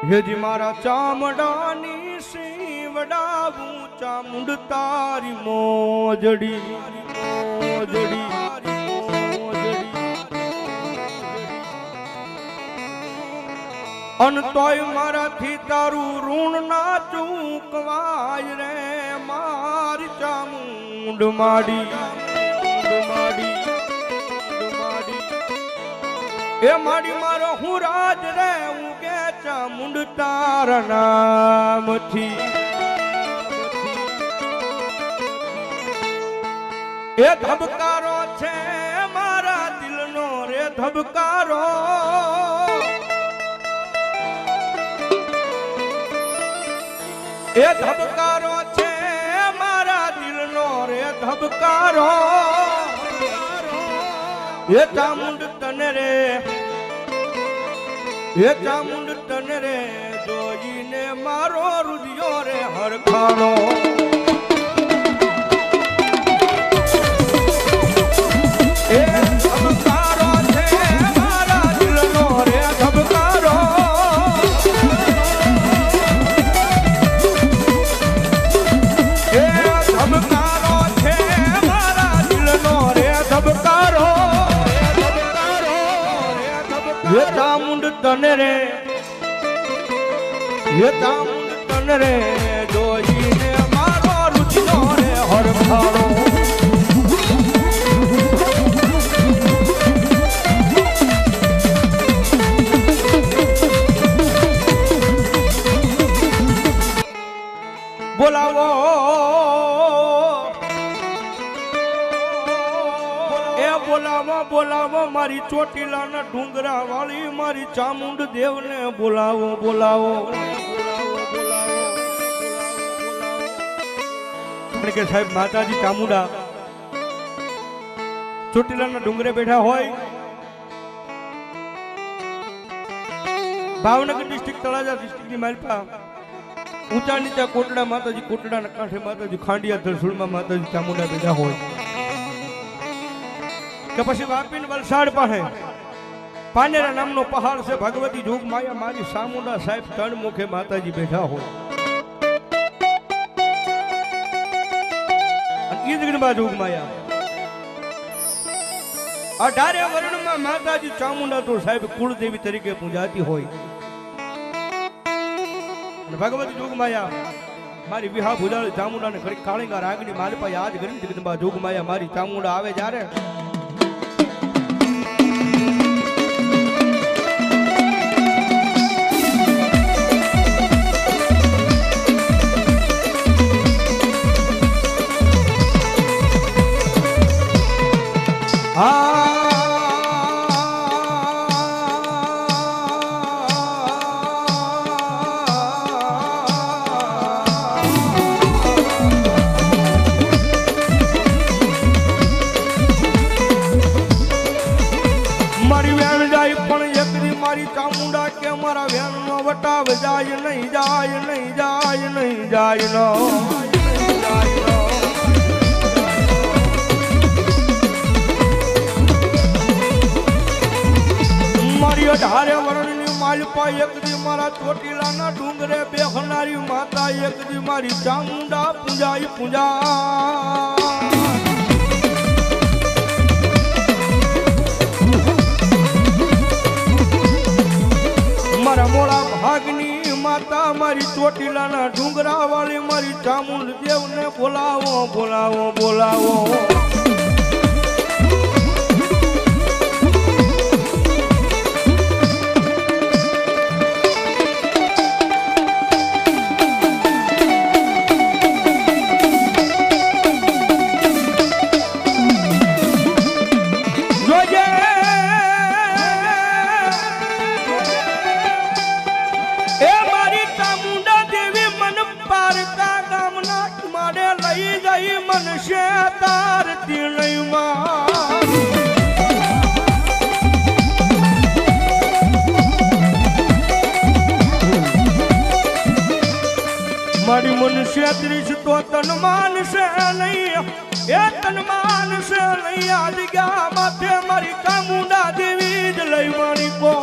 હેજી મારા ચામડાની સીવડા ઊંચા મુંડ તારી મોજડી અન તોય મારાથી તારું ઋણ ના ચૂકવાય રે મારી ચામુંડ માડી એ માડી મારો હું રાજ રે હું કે ચામુંડ તારા નામથી એ ધબકારો છે મારા દિલનો રે ધબકારો એ ધબકારો છે મારા દિલનો રે ધબકારો એ ચામુંડ તને રે એ ચામુંડ તને રે જોઈને મારો રુધિયો રે હરખાણો એ ધબકારો છે મારા દિલનો રે ધબકારો એ ધબકારો છે મારા દિલનો રે ધબકારો એ ચામુંડ તને રે એ ચામુંડ તને રે જોઈને મારો રુચિનો રે હરખાણો બોલાવો એ બોલાવો બોલાવો મારી ચોટીલાના ડુંગરા વાળી મારી ચામુંડ દેવને બોલાવો બોલાવો કારણ કે સાહેબ માતાજી ચામુંડા ચોટીલાના ડુંગરે બેઠા હોય ભાવનગર ડિસ્ટ્રિક્ટ તળાજા ડિસ્ટ્રિક્ટની માલપા ઊંચા નીચા કોટડા માતાજી કોટડાના કાંઠે માતાજી ખાંડિયા ધરસુળમાં માતાજી ચામુંડા બેઠા હોય કે પછી વાપીને વલસાડ પાસે પાનેરા નામનો પહાડ છે ભગવતી જોગ માયા મારી ચામુંડા સાહેબ ત્રણ મુખે માતાજી બેઠા હોય ઈદગણમાં જોગ માયા 18 વર્ણમાં માતાજી ચામુંડા તો સાહેબ કુળદેવી તરીકે પૂજાતી હોય ભગવતી જોગ માયા મારી વિહા ભુજાળ ચામુંડા ને ખરી કાળીંગા રાગની માલપા યાદ કરી જગદંબા જોગ માયા મારી ચામુંડા આવે જ્યારે મારી ચામુંડા કે મારા વેણ નો વટાવ જાય નહીં જાય નહીં જાય નહીં જાય નો મારી 18 વર્ણની માલપા એક દી મારા ચોટીલાના ડુંગરે બેહનારી માતા એક દી મારી ચામુંડા પૂજાઈ પૂજા મારા મોળા ભાગની માતા મારી ચોટીલાના ડુંગરા વાળી મારી ચામુંડ દેવને બોલાવો બોલાવો બોલાવો મનશે તારતી નહીં મારી મનુષ્ય ત્રીસ તો તન માનશે નહીં એ તન માનશે નહીં આજ ગયા માથે મારી ચામુંડા દેવી જ લઈ મારી કો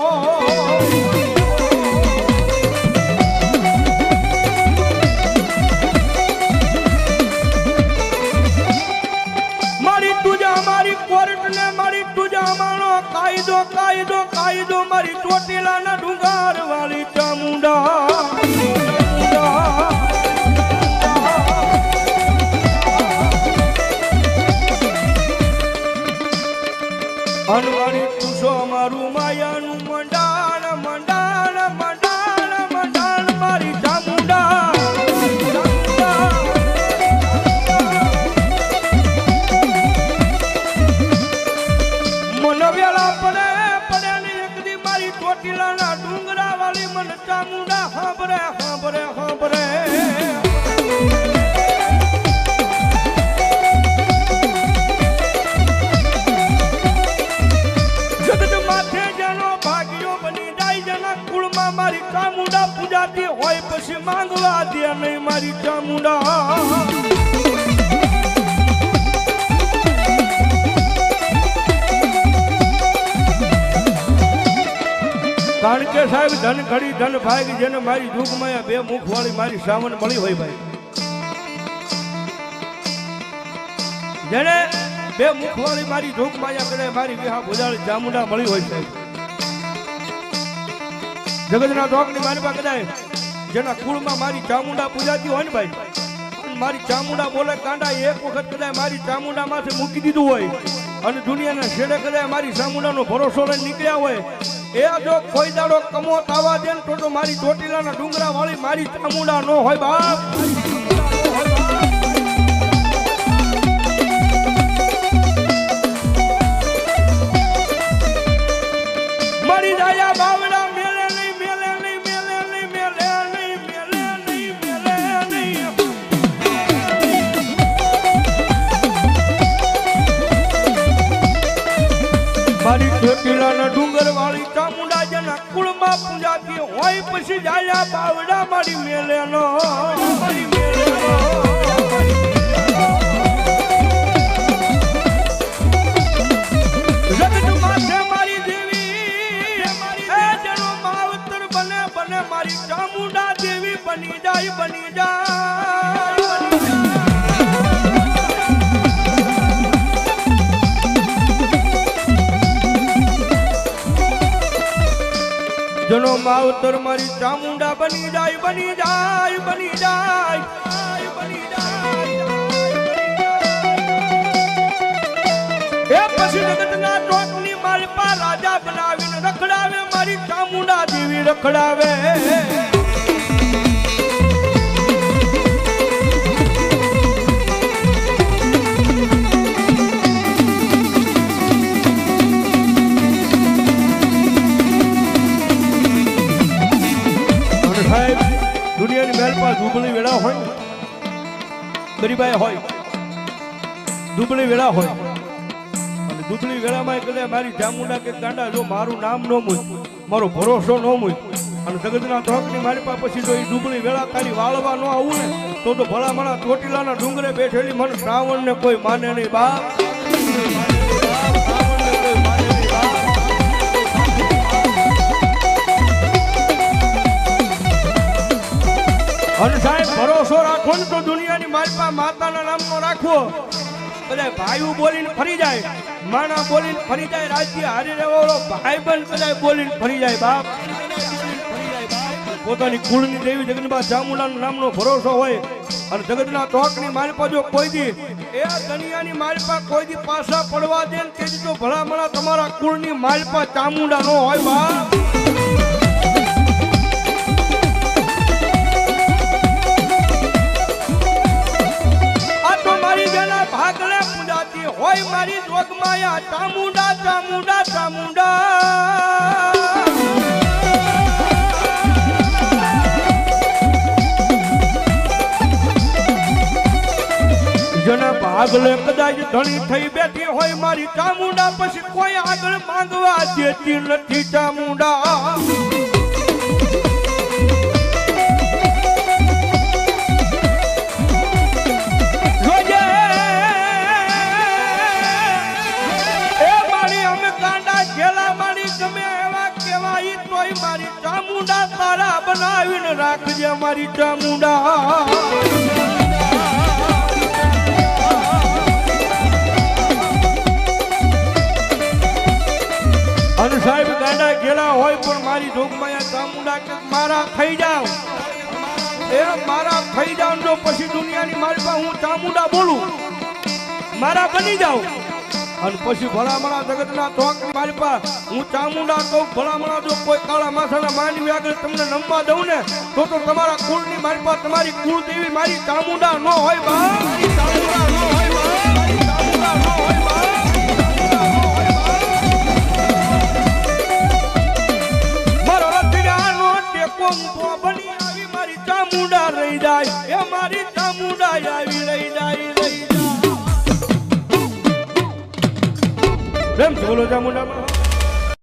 ચામુંડા હાંભરે હાંભરે હાંભરે મારી ચામુંડા પૂજાતી હોય પછી માંગવા દે નહીં મારી ચામુંડા કારણ કે સાહેબ ધન ઘડી ધન ભાગ જેને મારી દુઃખમાં બે મુખ વાળી મારી સાવન મળી હોય ભાઈ જેને બે મુખ વાળી મારી દુઃખમાં કરે મારી વિહા ભુજાળી ચામુંડા મળી હોય સાહેબ જગતના ધોકની મારી પાસે કદાય જેના કુળમાં મારી ચામુંડા પૂજાતી હોય ને ભાઈ મારી ચામુંડા બોલે કાંડા એક વખત કદાય મારી ચામુંડા માંથી મૂકી દીધું હોય અને દુનિયાના છેડે કદાય મારી ચામુંડાનો ભરોસો લઈને નીકળ્યા હોય એ જો કોઈ દાડો કમોત આવવા દે ને તો મારી ચોટીલાના ડુંગરા વાળી મારી ચામુંડા નો હોય બાપ મારી દાયા બાવડા મારી ચોટીલાના ડુંગર વાળી ચામુંડા જેના કુળમાં પૂજાતી હોય પછી જાયા બાવડા મારી મેલેનો જગત માથે મારી દેવી જેનો માવતર બને બને મારી ચામુંડા દેવી બની જાય બની જાય જનો માવતર મારી ચામુંડા બની જાય બની જાય બની જાય બની જાય એ પછી જગતના ટોકની માલપા રાજા બનાવીને રખડાવે મારી ચામુંડા દેવી રખડાવે દુનિયાની મહેલ પર દુબળી વેળા હોય ગરીબાઈ હોય દુબળી વેળા હોય અને દુબળી વેળામાં કદાચ મારી ચામુંડા કે ગાંડા જો મારું નામ ન મૂક મારો ભરોસો ન મૂક અને જગતના ધોકની મારી પાસે પછી જો એ દુબળી વેળા તારી વાળવા ન આવું ને તો ભલામણા ચોટીલાના ડુંગરે બેઠેલી મને શ્રાવણ ને કોઈ માને નહીં બાપ અને સાહેબ ભરોસો રાખો ને તો દુનિયાની માલપા માતાના નામનો રાખવો બધા ભાઈઓ બોલીને ફરી જાય માણા બોલીને ફરી જાય રાજ્ય હારી રહેવો ભાઈ બંધ બધા બોલીને ફરી જાય બાપ પોતાની કુળની દેવી જગન્નાથ ચામુંડાના નામનો ભરોસો હોય અને જગતના ટોકની માલપા જો કોઈ દી એ દુનિયાની માલપા કોઈ દી પાછા પડવા દે ને તેથી તો ભલામણા તમારા કુળની માલપા ચામુંડા નો હોય બાપ ભાગલે પૂજાતી હોય મારી જોગમાયા ચામુંડા ચામુંડા ચામુંડા જેના ભાગલે કદાચ ધણી થઈ બેઠી હોય મારી ચામુંડા પછી કોઈ આગળ માંગવા દેતી નથી ચામુંડા મારી ચામુંડા તારા બનાવીને રાખજે મારી ચામુંડા અને સાહેબ ગાંડા ગેલા હોય પણ મારી જોગમાયા ચામુંડા કે મારા થઈ જાવ એ મારા થઈ જાવ જો પછી દુનિયાની મારી પાસે હું ચામુંડા બોલું મારા બની જાવ અને પછી ભલામણા જગતના ધોકની મારી પાસે હું ચામુંડા કહું ભલામણા જો કોઈ કાળા માથાના માનવી આગળ તમને નમવા દઉં ને તો તમારા કુળની મારી પાસે તમારી કુળ દેવી મારી ચામુંડા ન હોય બા ચામુંડા ન હોય બા ચામુંડા ન હોય બા મારો રતિયાનો ટેકો બની આવી મારી ચામુંડા રહી જાય એ મારી ચામુંડા આવી રહી જાય પ્રેમ બોલો ચામુંડા